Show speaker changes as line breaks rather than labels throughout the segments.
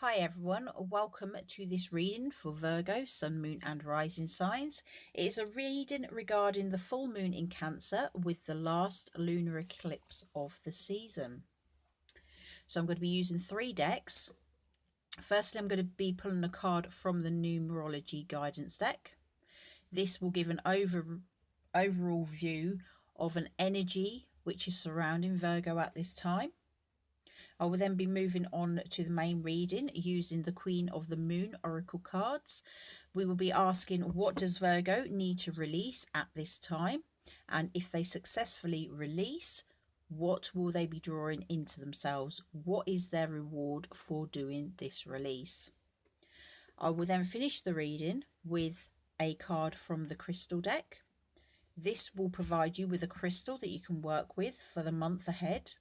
Hi everyone, welcome to this reading for Virgo, Sun, Moon and Rising signs. It is a reading regarding the full moon in Cancer with the last lunar eclipse of the season. So I'm going to be using 3 decks. Firstly, I'm going to be pulling a card from the numerology guidance deck. This will give an overall view of an energy which is surrounding Virgo at this time. I will then be moving on to the main reading using the Queen of the Moon Oracle cards. We will be asking, what does Virgo need to release at this time? And if they successfully release, what will they be drawing into themselves? What is their reward for doing this release? I will then finish the reading with a card from the crystal deck. This will provide you with a crystal that you can work with for the month ahead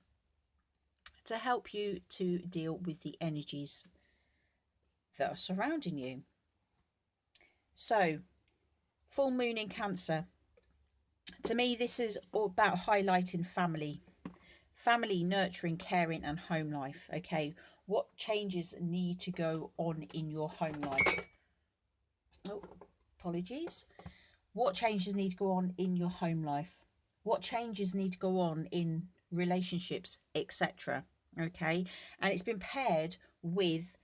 to help you to deal with the energies that are surrounding you. So, full moon in Cancer. To me, this is all about highlighting family, nurturing, caring and home life. Okay, what changes need to go on in your home life? Oh, apologies. What changes need to go on in your home life? What changes need to go on in relationships, etc. Okay, and it's been paired with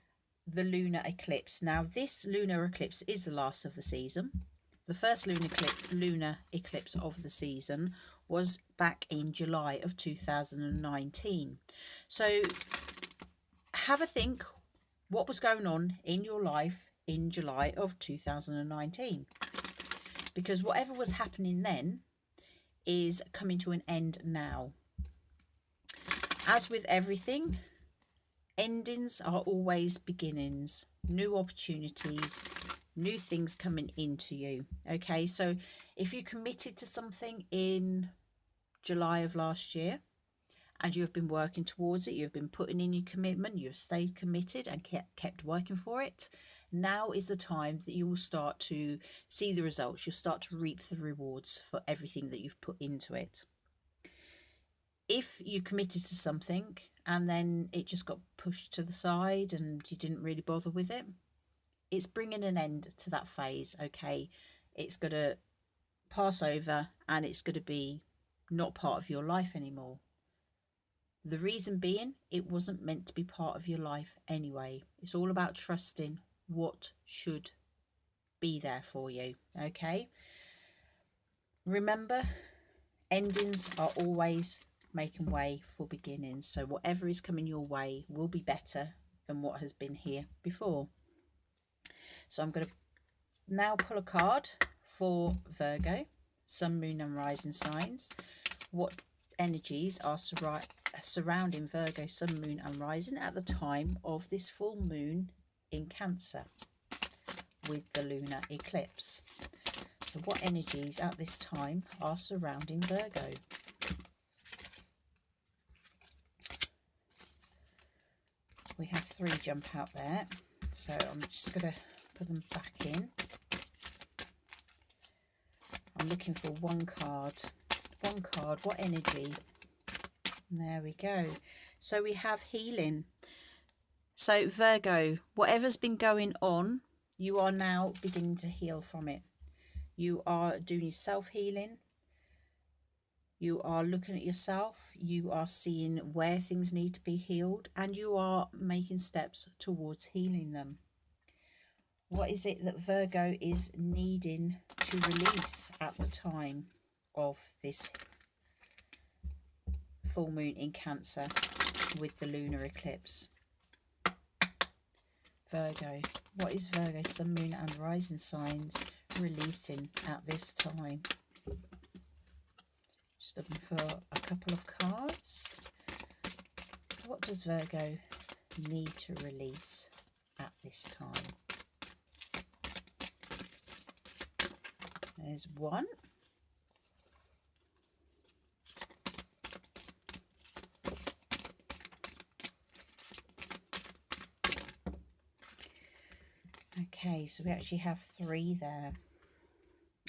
the lunar eclipse. Now, this lunar eclipse is the last of the season. The first lunar eclipse of the season was back in July of 2019. So have a think what was going on in your life in July of 2019, because whatever was happening then is coming to an end now. As with everything, endings are always beginnings, new opportunities, new things coming into you. Okay, so if you committed to something in July of last year and you have been working towards it, you've been putting in your commitment, you've stayed committed and kept working for it, now is the time that you will start to see the results. You'll start to reap the rewards for everything that you've put into it. If you committed to something and then it just got pushed to the side and you didn't really bother with it, it's bringing an end to that phase. Okay, it's going to pass over and it's going to be not part of your life anymore. The reason being, it wasn't meant to be part of your life anyway. It's all about trusting what should be there for you. Okay, remember, endings are always making way for beginnings. So whatever is coming your way will be better than what has been here before. So I'm going to now pull a card for Virgo, Sun, Moon and Rising signs. What energies are surrounding Virgo, Sun, Moon and Rising at the time of this full moon in Cancer with the lunar eclipse? So what energies at this time are surrounding Virgo? We have 3 jump out there, so I'm just going to put them back in. I'm looking for one card, what energy? And there we go. So we have healing. So Virgo, whatever's been going on, you are now beginning to heal from it. You are doing self-healing. You are looking at yourself, you are seeing where things need to be healed, and you are making steps towards healing them. What is it that Virgo is needing to release at the time of this full moon in Cancer with the lunar eclipse? Virgo, what is Virgo, Sun, Moon and Rising signs releasing at this time? Just looking for a couple of cards. What does Virgo need to release at this time? There's 1. Okay, so we actually have 3 there.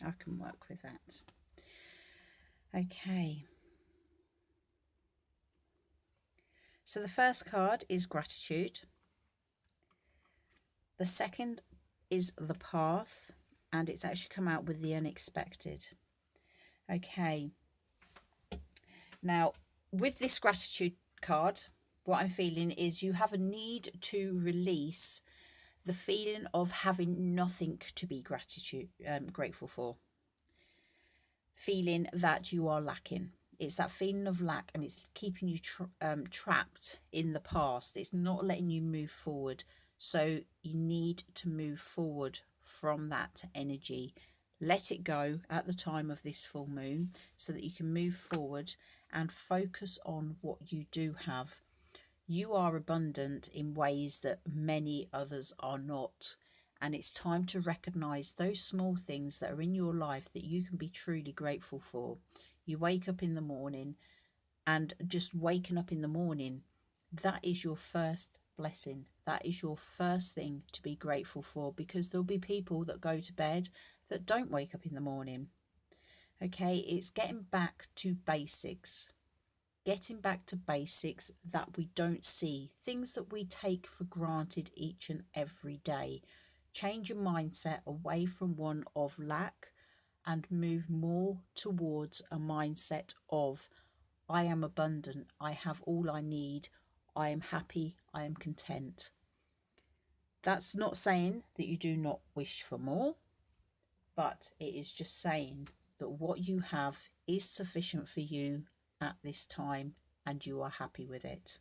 I can work with that. Okay. So the first card is gratitude. The second is the path, and it's actually come out with the unexpected. Okay, now with this gratitude card, what I'm feeling is you have a need to release the feeling of having nothing to be grateful for, feeling that you are lacking. It's that feeling of lack, and it's keeping you trapped in the past. It's not letting you move forward. So you need to move forward from that energy. Let it go at the time of this full moon so that you can move forward and focus on what you do have. You are abundant in ways that many others are not. And it's time to recognize those small things that are in your life that you can be truly grateful for. You wake up in the morning, and just waking up in the morning, that is your first blessing. That is your first thing to be grateful for, because there'll be people that go to bed that don't wake up in the morning. Okay, it's getting back to basics. Getting back to basics that we don't see, things that we take for granted each and every day. Change your mindset away from one of lack and move more towards a mindset of I am abundant, I have all I need, I am happy, I am content. That's not saying that you do not wish for more, but it is just saying that what you have is sufficient for you at this time and you are happy with it.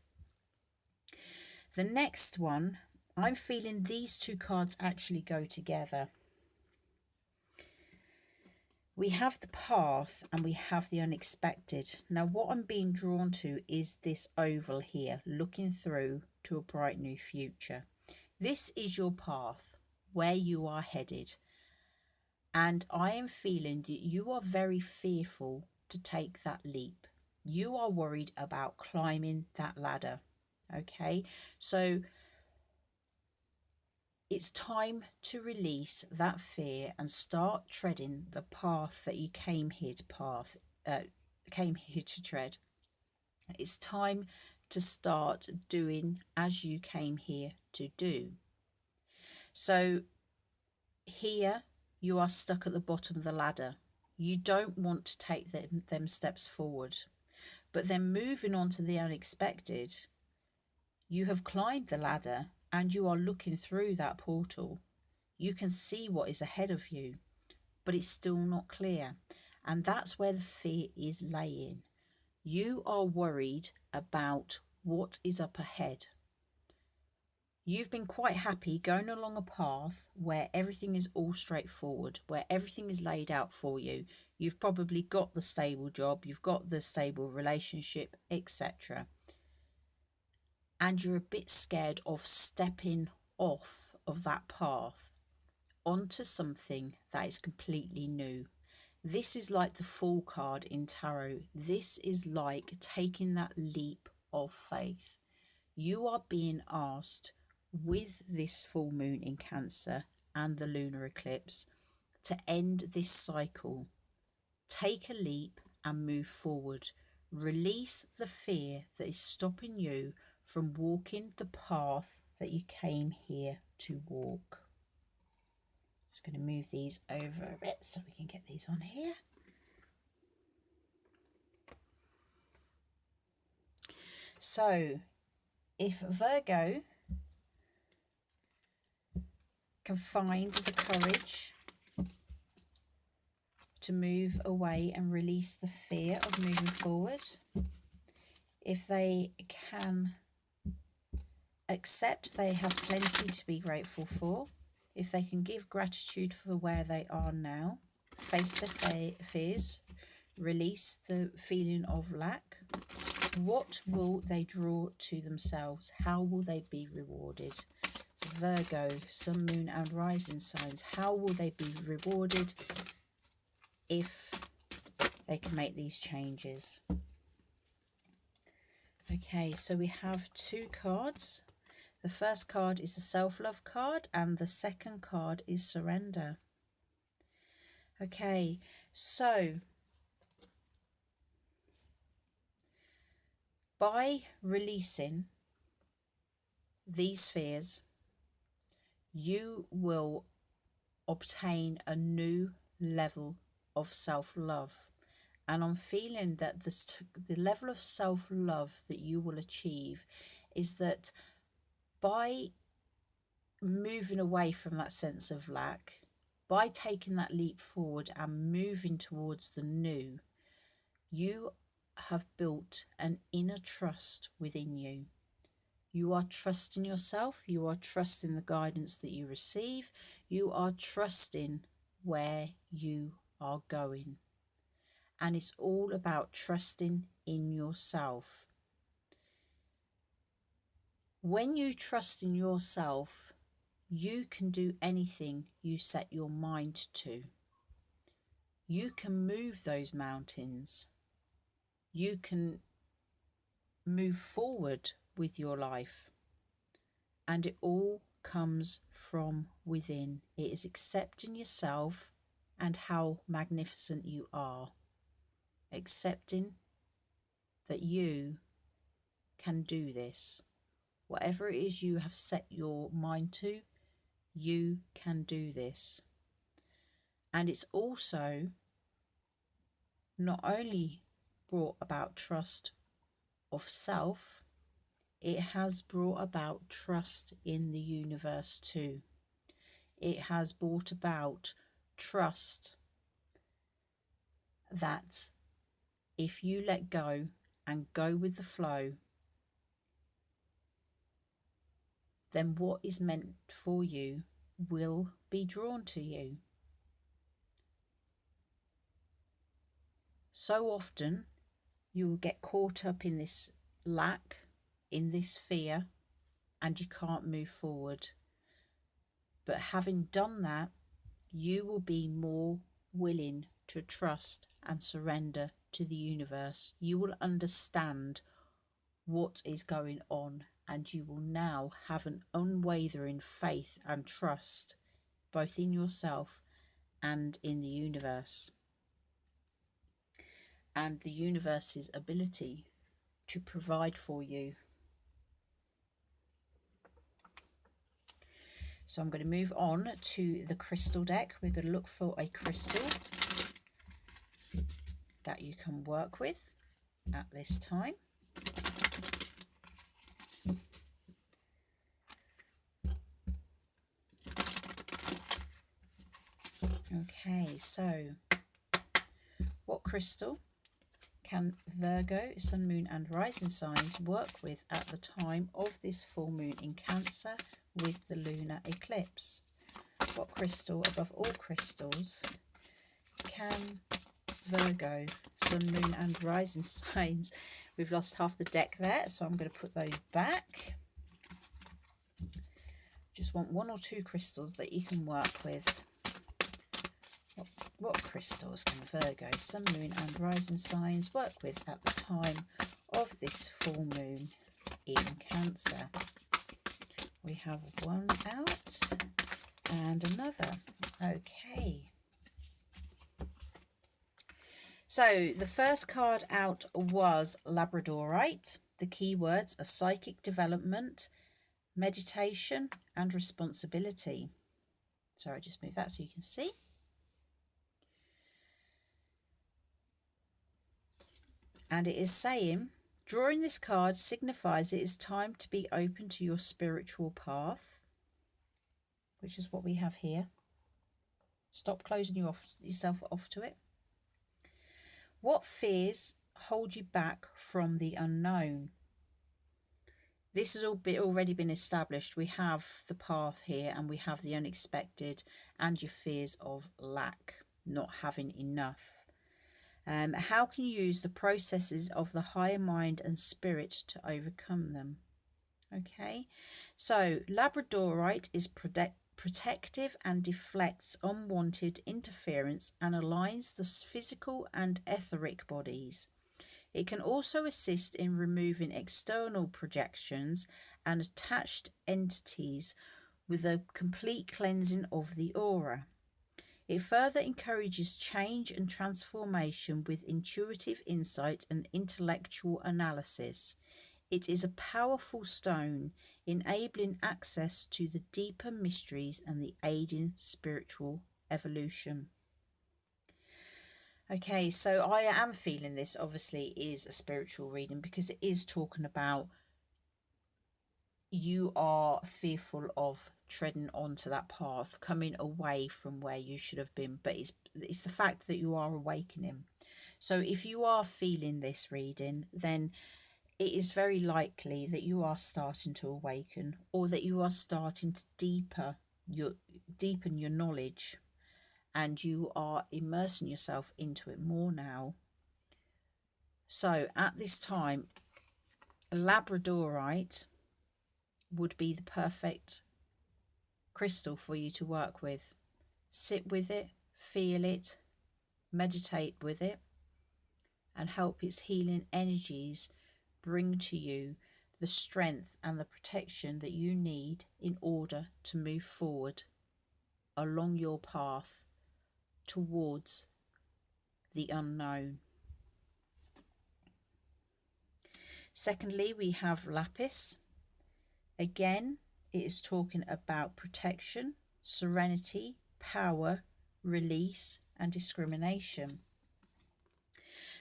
The next one, I'm feeling these two cards actually go together. We have the path and we have the unexpected. Now what I'm being drawn to is this oval here, looking through to a bright new future. This is your path, where you are headed. And I am feeling that you are very fearful to take that leap. You are worried about climbing that ladder. Okay, so it's time to release that fear and start treading the path that you came here to tread. It's time to start doing as you came here to do. So here you are stuck at the bottom of the ladder. You don't want to take them steps forward. But then moving on to the unexpected, you have climbed the ladder and you are looking through that portal. You can see what is ahead of you, but it's still not clear. And that's where the fear is laying. You are worried about what is up ahead. You've been quite happy going along a path where everything is all straightforward, where everything is laid out for you. You've probably got the stable job, you've got the stable relationship, etc. And you're a bit scared of stepping off of that path onto something that is completely new. This is like the Fool card in tarot. This is like taking that leap of faith. You are being asked with this full moon in Cancer and the lunar eclipse to end this cycle. Take a leap and move forward. Release the fear that is stopping you from walking the path that you came here to walk. Just going to move these over a bit so we can get these on here. So if Virgo can find the courage to move away and release the fear of moving forward, if they can accept they have plenty to be grateful for, if they can give gratitude for where they are now, face their fears, release the feeling of lack, what will they draw to themselves? How will they be rewarded? So Virgo, Sun, Moon and Rising signs, how will they be rewarded if they can make these changes? Okay, so we have two cards. The first card is the self-love card and the second card is surrender. Okay, so by releasing these fears, you will obtain a new level of self-love. And I'm feeling that the level of self-love that you will achieve is that by moving away from that sense of lack, by taking that leap forward and moving towards the new, you have built an inner trust within you. You are trusting yourself, you are trusting the guidance that you receive, you are trusting where you are going. And it's all about trusting in yourself. When you trust in yourself, you can do anything you set your mind to. You can move those mountains. You can move forward with your life. And it all comes from within. It is accepting yourself and how magnificent you are. Accepting that you can do this. Whatever it is you have set your mind to, you can do this. And it's also not only brought about trust of self, it has brought about trust in the universe too. It has brought about trust that if you let go and go with the flow, then what is meant for you will be drawn to you. So often you will get caught up in this lack, in this fear, and you can't move forward. But having done that, you will be more willing to trust and surrender to the universe. You will understand what is going on, and you will now have an unwavering faith and trust both in yourself and in the universe, and the universe's ability to provide for you. So I'm going to move on to the crystal deck. We're going to look for a crystal that you can work with at this time. Okay, so what crystal can Virgo, Sun, Moon and Rising signs work with at the time of this full moon in Cancer with the lunar eclipse? What crystal, above all crystals, can Virgo, Sun, Moon and Rising signs? We've lost half the deck there, so I'm going to put those back. Just want one or two crystals that you can work with. What crystals can Virgo, Sun, Moon and Rising signs work with at the time of this full moon in Cancer? We have one out and another. Okay. So the first card out was Labradorite. The keywords are psychic development, meditation and responsibility. Sorry, just move that so you can see. And it is saying, drawing this card signifies it is time to be open to your spiritual path, which is what we have here. Stop closing yourself off to it. What fears hold you back from the unknown? This has already been established. We have the path here and we have the unexpected and your fears of lack, not having enough. How can you use the processes of the higher mind and spirit to overcome them? Okay, so Labradorite is protective and deflects unwanted interference and aligns the physical and etheric bodies. It can also assist in removing external projections and attached entities with a complete cleansing of the aura. It further encourages change and transformation with intuitive insight and intellectual analysis. It is a powerful stone, enabling access to the deeper mysteries and the aiding spiritual evolution. Okay, so I am feeling this obviously is a spiritual reading, because it is talking about you are fearful of treading onto that path, coming away from where you should have been, but it's the fact that you are awakening. So if you are feeling this reading, then it is very likely that you are starting to awaken, or that you are starting to deepen your knowledge, and you are immersing yourself into it more now. So at this time, Labradorite would be the perfect crystal for you to work with. Sit with it, feel it, meditate with it, and help its healing energies bring to you the strength and the protection that you need in order to move forward along your path towards the unknown. Secondly, we have lapis. Again, it is talking about protection, serenity, power, release, and discrimination.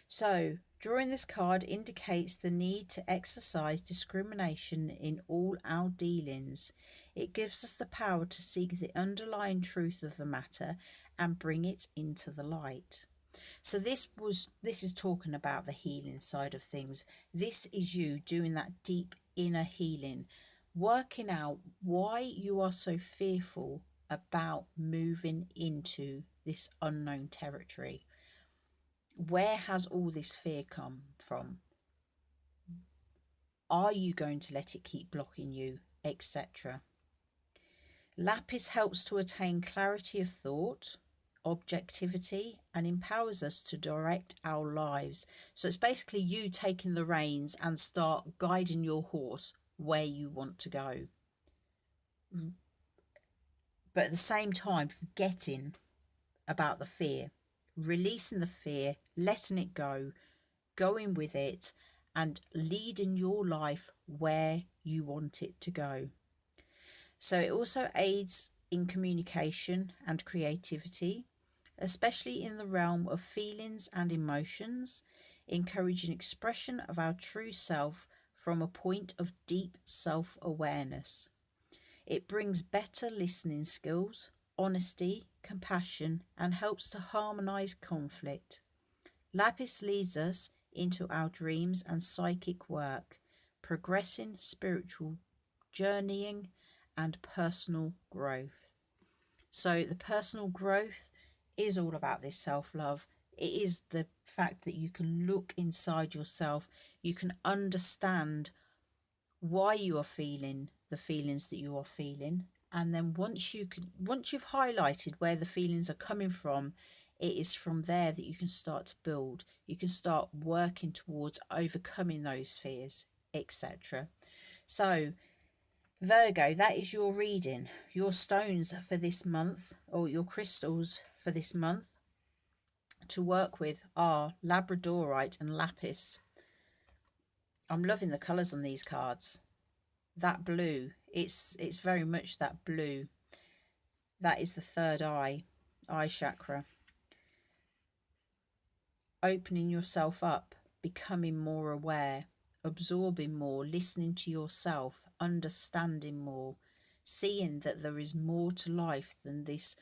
So, drawing this card indicates the need to exercise discrimination in all our dealings. It gives us the power to seek the underlying truth of the matter and bring it into the light. So this is talking about the healing side of things. This is you doing that deep inner healing, working out why you are so fearful about moving into this unknown territory. Where has all this fear come from? Are you going to let it keep blocking you, etc.? Lapis helps to attain clarity of thought, objectivity, and empowers us to direct our lives. So it's basically you taking the reins and start guiding your horse where you want to go. But at the same time, forgetting about the fear, releasing the fear, letting it go, going with it, and leading your life where you want it to go. So it also aids in communication and creativity, especially in the realm of feelings and emotions, encouraging expression of our true self from a point of deep self-awareness. It brings better listening skills, honesty, compassion, and helps to harmonize conflict. Lapis leads us into our dreams and psychic work, progressing spiritual journeying and personal growth. So the personal growth is all about this self-love. It is the fact that you can look inside yourself, you can understand why you are feeling the feelings that you are feeling, and then once you've highlighted where the feelings are coming from, it is from there that you can start to build. You can start working towards overcoming those fears, etc. So Virgo, that is your reading. Your stones for this month, or your crystals for this month to work with, are Labradorite and Lapis. I'm loving the colours on these cards. That blue, it's very much that blue. That is the third eye chakra. Opening yourself up, becoming more aware, absorbing more, listening to yourself, understanding more, seeing that there is more to life than this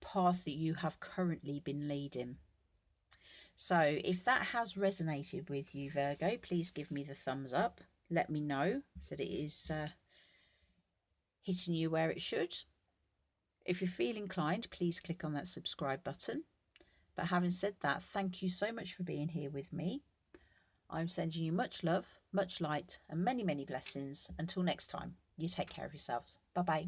path that you have currently been leading. So if that has resonated with you, Virgo, please give me the thumbs up. Let me know that it is hitting you where it should. If you feel inclined, please click on that subscribe button. But having said that, thank you so much for being here with me. I'm sending you much love, much light, and many, many blessings. Until next time, you take care of yourselves. Bye-bye.